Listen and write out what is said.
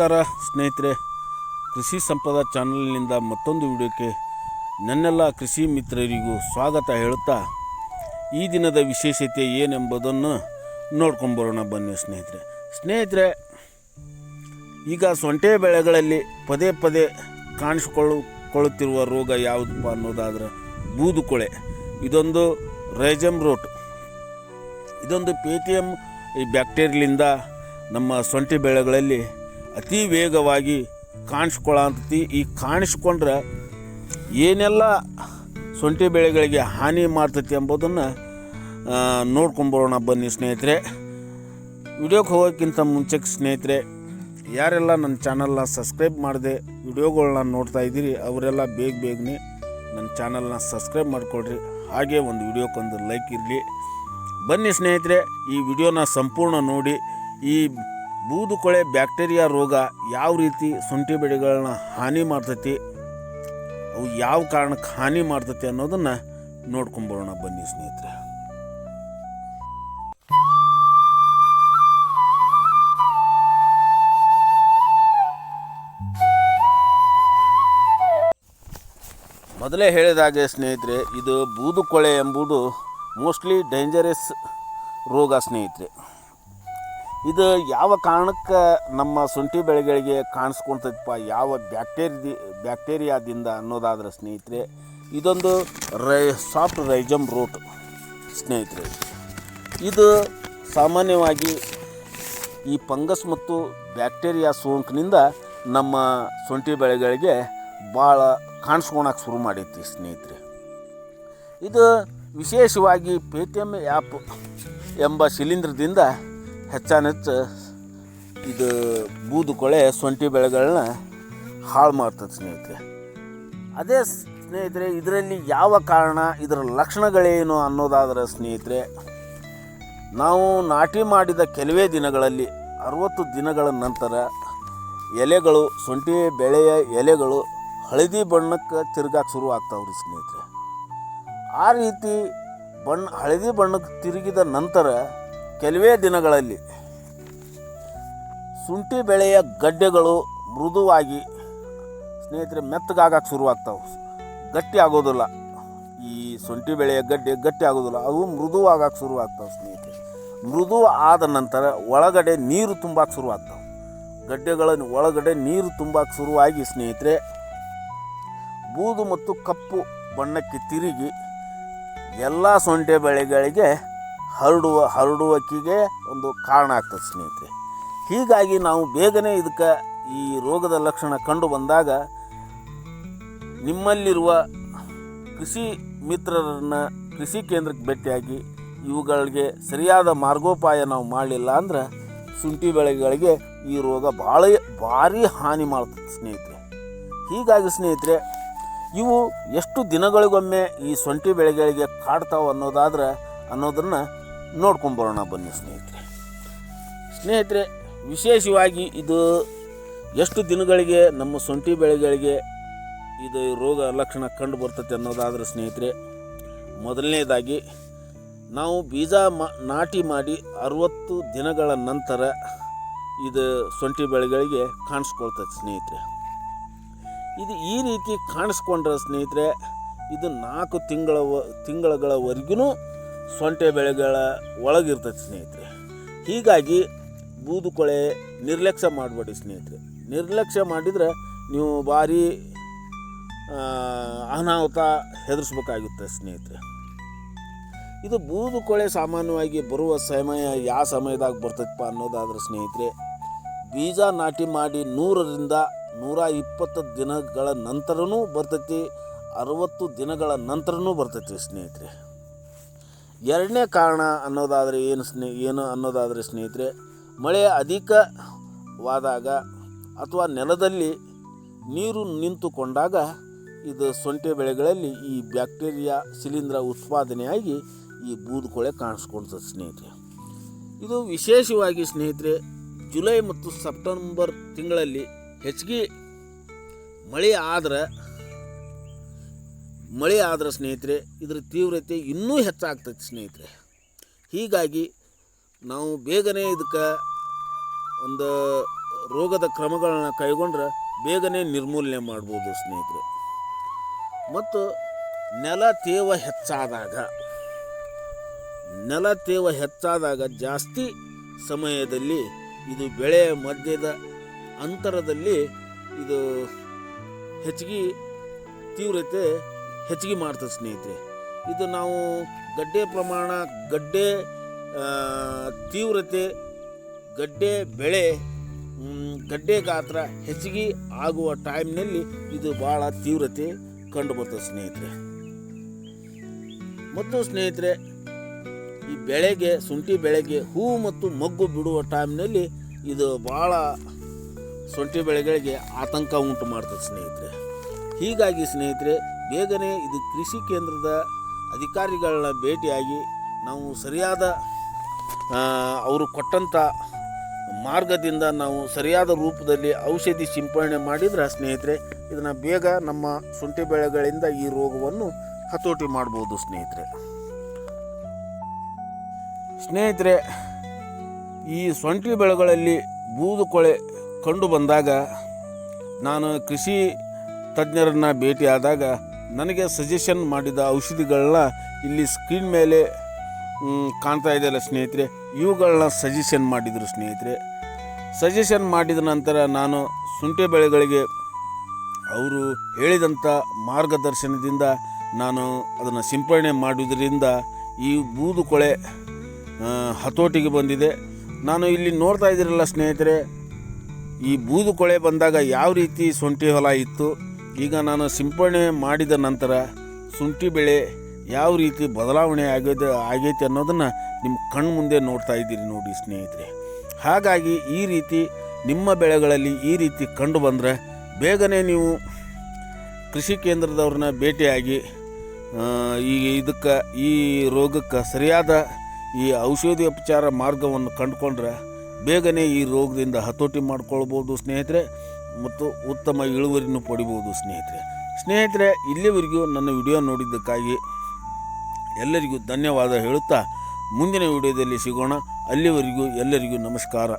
ನಮಸ್ಕಾರ ಸ್ನೇಹಿತರೆ, ಕೃಷಿ ಸಂಪದ ಚಾನಲ್ನಿಂದ ಮತ್ತೊಂದು ವಿಡಿಯೋಕ್ಕೆ ನನ್ನೆಲ್ಲ ಕೃಷಿ ಮಿತ್ರರಿಗೂ ಸ್ವಾಗತ ಹೇಳುತ್ತಾ, ಈ ದಿನದ ವಿಶೇಷತೆ ಏನೆಂಬುದನ್ನು ನೋಡ್ಕೊಂಬರೋಣ ಬನ್ನಿ ಸ್ನೇಹಿತರೆ. ಈಗ ಸೊಂಟೆ ಬೆಳೆಗಳಲ್ಲಿ ಪದೇ ಪದೇ ಕಾಣಿಸಿಕೊಳ್ಳುತ್ತಿರುವ ರೋಗ ಯಾವುದಪ್ಪ ಅನ್ನೋದಾದರೆ ಬೂದುಕೊಳೆ. ಇದೊಂದು ರೈಜಮ್ ರೋಟ್, ಇದೊಂದು ಪೇಟಿಎಮ್ ಈ ಬ್ಯಾಕ್ಟೀರಿಯಲಿಂದ ನಮ್ಮ ಸೊಂಟೆ ಬೆಳೆಗಳಲ್ಲಿ ಅತಿ ವೇಗವಾಗಿ ಕಾಣಿಸ್ಕೊಳ್ಳಂತತಿ. ಈ ಕಾಣಿಸ್ಕೊಂಡ್ರೆ ಏನೆಲ್ಲ ಸೊಂಟೆ ಬೆಳೆಗಳಿಗೆ ಹಾನಿ ಮಾಡ್ತೈತಿ ಎಂಬುದನ್ನು ನೋಡ್ಕೊಂಬರೋಣ ಬನ್ನಿ ಸ್ನೇಹಿತರೆ. ವಿಡಿಯೋಕ್ಕೆ ಹೋಗೋಕ್ಕಿಂತ ಮುಂಚೆ ಸ್ನೇಹಿತರೆ, ಯಾರೆಲ್ಲ ನನ್ನ ಚಾನಲ್ನ ಸಬ್ಸ್ಕ್ರೈಬ್ ಮಾಡದೆ ವಿಡಿಯೋಗಳನ್ನ ನೋಡ್ತಾ ಇದ್ದೀರಿ ಅವರೆಲ್ಲ ಬೇಗನೆ ನನ್ನ ಚಾನಲ್ನ ಸಬ್ಸ್ಕ್ರೈಬ್ ಮಾಡಿಕೊಡ್ರಿ. ಹಾಗೆ ಒಂದು ವಿಡಿಯೋಕ್ಕೊಂದು ಲೈಕ್ ಇರಲಿ. ಬನ್ನಿ ಸ್ನೇಹಿತರೆ, ಈ ವಿಡಿಯೋನ ಸಂಪೂರ್ಣ ನೋಡಿ. ಈ ಬೂದುಕೊಳೆ ಬ್ಯಾಕ್ಟೀರಿಯಾ ರೋಗ ಯಾವ ರೀತಿ ಸೊಂಟೆ ಬೆಳೆಗಳನ್ನ ಹಾನಿ ಮಾಡ್ತೈತಿ, ಅವು ಯಾವ ಕಾರಣಕ್ಕೆ ಹಾನಿ ಮಾಡ್ತೈತಿ ಅನ್ನೋದನ್ನು ನೋಡ್ಕೊಂಬರೋಣ ಬನ್ನಿ ಸ್ನೇಹಿತರೆ. ಮೊದಲೇ ಹೇಳಿದಾಗೆ ಸ್ನೇಹಿತರೆ, ಇದು ಬೂದುಕೊಳೆ ಎಂಬುದು ಮೋಸ್ಟ್ಲಿ ಡೇಂಜರಸ್ ರೋಗ ಸ್ನೇಹಿತರೆ. ಇದು ಯಾವ ಕಾರಣಕ್ಕೆ ನಮ್ಮ ಶುಂಠಿ ಬೆಳೆಗಳಿಗೆ ಕಾಣಿಸ್ಕೊಳ್ತೈತಪ್ಪ, ಯಾವ ಬ್ಯಾಕ್ಟೀರಿಯಾದಿಂದ ಅನ್ನೋದಾದ್ರೆ ಸ್ನೇಹಿತರೆ, ಇದೊಂದು ಸಾಫ್ಟ್ ರೈಜಮ್ ರೋಟ್ ಸ್ನೇಹಿತರೆ. ಇದು ಸಾಮಾನ್ಯವಾಗಿ ಈ ಫಂಗಸ್ ಮತ್ತು ಬ್ಯಾಕ್ಟೀರಿಯಾ ಸೋಂಕಿನಿಂದ ನಮ್ಮ ಶುಂಠಿ ಬೆಳೆಗಳಿಗೆ ಭಾಳ ಕಾಣಿಸ್ಕೊಳಕ್ಕೆ ಶುರು ಮಾಡೈತಿ ಸ್ನೇಹಿತರೆ. ಇದು ವಿಶೇಷವಾಗಿ ಪೇಟಿಎಮ್ ಆ್ಯಪ್ ಎಂಬ ಶಿಲೀಂಧ್ರದಿಂದ ಹೆಚ್ಚಾನೆಚ್ಚು ಇದು ಬೂದುಕೊಳೆ ಸೊಂಟಿ ಬೆಳೆಗಳನ್ನ ಹಾಳು ಮಾಡ್ತದೆ ಸ್ನೇಹಿತರೆ. ಅದೇ ಸ್ನೇಹಿತರೆ, ಇದರಲ್ಲಿ ಯಾವ ಕಾರಣ, ಇದರ ಲಕ್ಷಣಗಳೇನು ಅನ್ನೋದಾದರೆ ಸ್ನೇಹಿತರೆ, ನಾವು ನಾಟಿ ಮಾಡಿದ ಕೆಲವೇ ದಿನಗಳಲ್ಲಿ 60 ದಿನಗಳ ನಂತರ ಎಲೆಗಳು, ಸೊಂಟಿ ಬೆಳೆಯ ಎಲೆಗಳು ಹಳದಿ ಬಣ್ಣಕ್ಕೆ ತಿರುಗಕ್ಕೆ ಶುರು ಆಗ್ತಾವ್ರಿ ಸ್ನೇಹಿತರೆ. ಆ ರೀತಿ ಹಳದಿ ಬಣ್ಣಕ್ಕೆ ತಿರುಗಿದ ನಂತರ ಕೆಲವೇ ದಿನಗಳಲ್ಲಿ ಶುಂಠಿ ಬೆಳೆಯ ಗಡ್ಡೆಗಳು ಮೃದುವಾಗಿ ಸ್ನೇಹಿತರೆ ಮೆತ್ತಗಾಗಕ್ಕೆ ಶುರುವಾಗ್ತಾವೆ. ಗಟ್ಟಿ ಆಗೋದಿಲ್ಲ, ಈ ಶುಂಠಿ ಬೆಳೆಯ ಗಟ್ಟಿ ಆಗೋದಿಲ್ಲ, ಅವು ಮೃದುವಾಗಕ್ಕೆ ಶುರುವಾಗ್ತಾವೆ ಸ್ನೇಹಿತರೆ. ಮೃದು ಆದ ನಂತರ ಒಳಗಡೆ ನೀರು ತುಂಬಕ್ಕೆ ಶುರುವಾಗ್ತಾವೆ. ಗಡ್ಡೆಗಳ ಒಳಗಡೆ ನೀರು ತುಂಬಕ್ಕೆ ಶುರುವಾಗಿ ಸ್ನೇಹಿತರೆ ಬೂದು ಮತ್ತು ಕಪ್ಪು ಬಣ್ಣಕ್ಕೆ ತಿರುಗಿ ಎಲ್ಲ ಸೊಂಟೆ ಬೆಳೆಗಳಿಗೆ ಹರಡುವಿಕೆಗೆ ಒಂದು ಕಾರಣ ಆಗ್ತದೆ ಸ್ನೇಹಿತರೆ. ಹೀಗಾಗಿ ನಾವು ಬೇಗನೆ ಇದಕ್ಕೆ ಈ ರೋಗದ ಲಕ್ಷಣ ಕಂಡು ಬಂದಾಗ ನಿಮ್ಮಲ್ಲಿರುವ ಕೃಷಿ ಮಿತ್ರರನ್ನು ಕೃಷಿ ಕೇಂದ್ರಕ್ಕೆ ಭೇಟಿಯಾಗಿ ಇವುಗಳಿಗೆ ಸರಿಯಾದ ಮಾರ್ಗೋಪಾಯ ನಾವು ಮಾಡಲಿಲ್ಲ ಅಂದ್ರೆ ಶುಂಠಿ ಬೆಳೆಗಳಿಗೆ ಈ ರೋಗ ಭಾರಿ ಹಾನಿ ಮಾಡ್ತದೆ ಸ್ನೇಹಿತರೆ. ಹೀಗಾಗಿ ಸ್ನೇಹಿತರೆ, ಇವು ಎಷ್ಟು ದಿನಗಳಿಗೊಮ್ಮೆ ಈ ಸೊಂಟಿ ಬೆಳೆಗಳಿಗೆ ಕಾಡ್ತಾವೆ ಅನ್ನೋದನ್ನು ನೋಡ್ಕೊಂಬರೋಣ ಬನ್ನಿ ಸ್ನೇಹಿತರೆ. ವಿಶೇಷವಾಗಿ ಇದು ಎಷ್ಟು ದಿನಗಳಿಗೆ ನಮ್ಮ ಸೊಂಟಿ ಬೆಳೆಗಳಿಗೆ ಇದು ರೋಗ ಲಕ್ಷಣ ಕಂಡು ಬರ್ತೈತೆ ಅನ್ನೋದಾದ್ರೆ ಸ್ನೇಹಿತರೆ, ಮೊದಲನೇದಾಗಿ ನಾವು ಬೀಜ ನಾಟಿ ಮಾಡಿ 60 ದಿನಗಳ ನಂತರ ಇದು ಸೊಂಟಿ ಬೆಳೆಗಳಿಗೆ ಕಾಣಿಸ್ಕೊಳ್ತೈತೆ ಸ್ನೇಹಿತರೆ. ಇದು ಈ ರೀತಿ ಕಾಣಿಸ್ಕೊಂಡ್ರೆ ಸ್ನೇಹಿತರೆ, ಇದು 4 ತಿಂಗಳವರೆಗೂ ಸೊಂಟೆ ಬೆಳೆಗಳ ಒಳಗಿರ್ತೈತೆ ಸ್ನೇಹಿತರೆ. ಹೀಗಾಗಿ ಬೂದುಕೊಳೆ ನಿರ್ಲಕ್ಷ್ಯ ಮಾಡಬೇಡಿ ಸ್ನೇಹಿತರೆ. ನಿರ್ಲಕ್ಷ್ಯ ಮಾಡಿದರೆ ನೀವು ಭಾರಿ ಅನಾಹುತ ಹೆದರಿಸ್ಬೇಕಾಗುತ್ತೆ ಸ್ನೇಹಿತರೆ. ಇದು ಬೂದುಕೊಳೆ ಸಾಮಾನ್ಯವಾಗಿ ಬರುವ ಸಮಯ ಯಾವ ಸಮಯದಾಗ ಬರ್ತೈತಪ್ಪ ಅನ್ನೋದಾದ್ರೆ ಸ್ನೇಹಿತರೆ, ಬೀಜ ನಾಟಿ ಮಾಡಿ 100ರಿಂದ 120 ದಿನಗಳ ನಂತರನೂ ಬರ್ತೈತಿ, 60 ದಿನಗಳ ನಂತರನೂ ಬರ್ತೈತಿ ಸ್ನೇಹಿತರೆ. ಎರಡನೇ ಕಾರಣ ಅನ್ನೋದಾದರೆ ಏನು ಅನ್ನೋದಾದರೆ ಸ್ನೇಹಿತರೆ, ಮಳೆ ಅಧಿಕವಾದಾಗ ಅಥವಾ ನೆಲದಲ್ಲಿ ನೀರು ನಿಂತುಕೊಂಡಾಗ ಇದು ಸೊಂಟೆ ಬೆಳೆಗಳಲ್ಲಿ ಈ ಬ್ಯಾಕ್ಟೀರಿಯಾ ಶಿಲೀಂಧ್ರ ಉತ್ಪಾದನೆಯಾಗಿ ಈ ಬೂದುಕೊಳೆ ಕಾಣಿಸ್ಕೊಳ್ತದೆ ಸ್ನೇಹಿತರೆ. ಇದು ವಿಶೇಷವಾಗಿ ಸ್ನೇಹಿತರೆ ಜುಲೈ ಮತ್ತು ಸೆಪ್ಟೆಂಬರ್ ತಿಂಗಳಲ್ಲಿ ಹೆಚ್ಚಿಗೆ ಮಳೆ ಆದ್ರೆ ಸ್ನೇಹಿತರೆ ಇದರ ತೀವ್ರತೆ ಇನ್ನೂ ಹೆಚ್ಚಾಗ್ತೈತೆ ಸ್ನೇಹಿತರೆ. ಹೀಗಾಗಿ ನಾವು ಬೇಗನೆ ಇದಕ್ಕೆ ಒಂದು ರೋಗದ ಕ್ರಮಗಳನ್ನು ಕೈಗೊಂಡ್ರೆ ಬೇಗನೆ ನಿರ್ಮೂಲನೆ ಮಾಡ್ಬೋದು ಸ್ನೇಹಿತರೆ. ಮತ್ತು ನೆಲ ತೇವ ಹೆಚ್ಚಾದಾಗ ಜಾಸ್ತಿ ಸಮಯದಲ್ಲಿ ಇದು ಬೆಳೆಯ ಮಧ್ಯದ ಅಂತರದಲ್ಲಿ ಇದು ತೀವ್ರತೆ ಹೆಚ್ಚಿಗೆ ಮಾಡ್ತದೆ ಸ್ನೇಹಿತರೆ. ಇದು ನಾವು ಗಡ್ಡೆ ಪ್ರಮಾಣ, ಗಡ್ಡೆ ತೀವ್ರತೆ, ಗಡ್ಡೆ ಬೆಳೆ, ಗಡ್ಡೆ ಗಾತ್ರ ಹೆಚ್ಚಿಗೆ ಆಗುವ ಟೈಮ್ನಲ್ಲಿ ಇದು ಭಾಳ ತೀವ್ರತೆ ಕಂಡು ಬರ್ತದೆ ಸ್ನೇಹಿತರೆ. ಮತ್ತು ಸ್ನೇಹಿತರೆ, ಈ ಶುಂಠಿ ಬೆಳೆಗೆ ಹೂವು ಮತ್ತು ಮೊಗ್ಗು ಬಿಡುವ ಟೈಮ್ನಲ್ಲಿ ಇದು ಭಾಳ ಶುಂಠಿ ಬೆಳೆಗಳಿಗೆ ಆತಂಕ ಉಂಟು ಮಾಡ್ತದೆ ಸ್ನೇಹಿತರೆ. ಹೀಗಾಗಿ ಸ್ನೇಹಿತರೆ, ಬೇಗನೆ ಇದು ಕೃಷಿ ಕೇಂದ್ರದ ಅಧಿಕಾರಿಗಳನ್ನ ಭೇಟಿಯಾಗಿ ನಾವು ಸರಿಯಾದ ಅವರು ಕೊಟ್ಟಂಥ ಮಾರ್ಗದಿಂದ ನಾವು ಸರಿಯಾದ ರೂಪದಲ್ಲಿ ಔಷಧಿ ಸಿಂಪಡಣೆ ಮಾಡಿದ್ರೆ ಸ್ನೇಹಿತರೆ, ಇದನ್ನು ಬೇಗ ನಮ್ಮ ಶುಂಠಿ ಬೆಳೆಗಳಿಂದ ಈ ರೋಗವನ್ನು ಹತೋಟಿ ಮಾಡ್ಬೋದು ಸ್ನೇಹಿತರೆ. ಈ ಶುಂಠಿ ಬೆಳೆಗಳಲ್ಲಿ ಬೂದು ಕೊಳೆ ಕಂಡು ಬಂದಾಗ ನಾನು ಕೃಷಿ ತಜ್ಞರನ್ನು ಭೇಟಿಯಾದಾಗ ನನಗೆ ಸಜೆಷನ್ ಮಾಡಿದ ಔಷಧಿಗಳನ್ನ ಇಲ್ಲಿ ಸ್ಕ್ರೀನ್ ಮೇಲೆ ಕಾಣ್ತಾ ಇದೆಯಲ್ಲ ಸ್ನೇಹಿತರೆ, ಇವುಗಳನ್ನ ಸಜೆಷನ್ ಮಾಡಿದರು ಸ್ನೇಹಿತರೆ. ಸಜೆಷನ್ ಮಾಡಿದ ನಂತರ ನಾನು ಶುಂಠಿ ಬೆಳೆಗಳಿಗೆ ಅವರು ಹೇಳಿದಂಥ ಮಾರ್ಗದರ್ಶನದಿಂದ ನಾನು ಅದನ್ನು ಸಿಂಪಡಣೆ ಮಾಡುವುದರಿಂದ ಈ ಬೂದು ಕೊಳೆ ಹತೋಟಿಗೆ ಬಂದಿದೆ. ನಾನು ಇಲ್ಲಿ ನೋಡ್ತಾ ಇದ್ದೀರಲ್ಲ ಸ್ನೇಹಿತರೆ, ಈ ಬೂದು ಕೊಳೆ ಬಂದಾಗ ಯಾವ ರೀತಿ ಶುಂಠಿ ಹೊಲ ಇತ್ತು, ಈಗ ನಾನು ಸಿಂಪಡಣೆ ಮಾಡಿದ ನಂತರ ಶುಂಠಿ ಬೆಳೆ ಯಾವ ರೀತಿ ಬದಲಾವಣೆ ಆಗೈತೆ ಅನ್ನೋದನ್ನು ನಿಮ್ಮ ಕಣ್ಣು ಮುಂದೆ ನೋಡ್ತಾ ಇದ್ದೀರಿ ನೋಡಿ ಸ್ನೇಹಿತರೆ. ಹಾಗಾಗಿ ಈ ರೀತಿ ನಿಮ್ಮ ಬೆಳೆಗಳಲ್ಲಿ ಈ ರೀತಿ ಕಂಡು ಬಂದರೆ ಬೇಗನೆ ನೀವು ಕೃಷಿ ಕೇಂದ್ರದವ್ರನ್ನ ಭೇಟಿಯಾಗಿ ಈ ರೋಗಕ್ಕೆ ಸರಿಯಾದ ಈ ಔಷಧೋಪಚಾರ ಮಾರ್ಗವನ್ನು ಕಂಡುಕೊಂಡ್ರೆ ಬೇಗನೆ ಈ ರೋಗದಿಂದ ಹತೋಟಿ ಮಾಡ್ಕೊಳ್ಬೋದು ಸ್ನೇಹಿತರೆ, ಮತ್ತು ಉತ್ತಮ ಇಳುವರಿನೂ ಪಡಿಬೋದು ಸ್ನೇಹಿತರೆ. ಇಲ್ಲಿವರೆಗೂ ನನ್ನ ವಿಡಿಯೋ ನೋಡಿದ್ದಕ್ಕಾಗಿ ಎಲ್ಲರಿಗೂ ಧನ್ಯವಾದ ಹೇಳುತ್ತಾ ಮುಂದಿನ ವಿಡಿಯೋದಲ್ಲಿ ಸಿಗೋಣ. ಅಲ್ಲಿವರೆಗೂ ಎಲ್ಲರಿಗೂ ನಮಸ್ಕಾರ.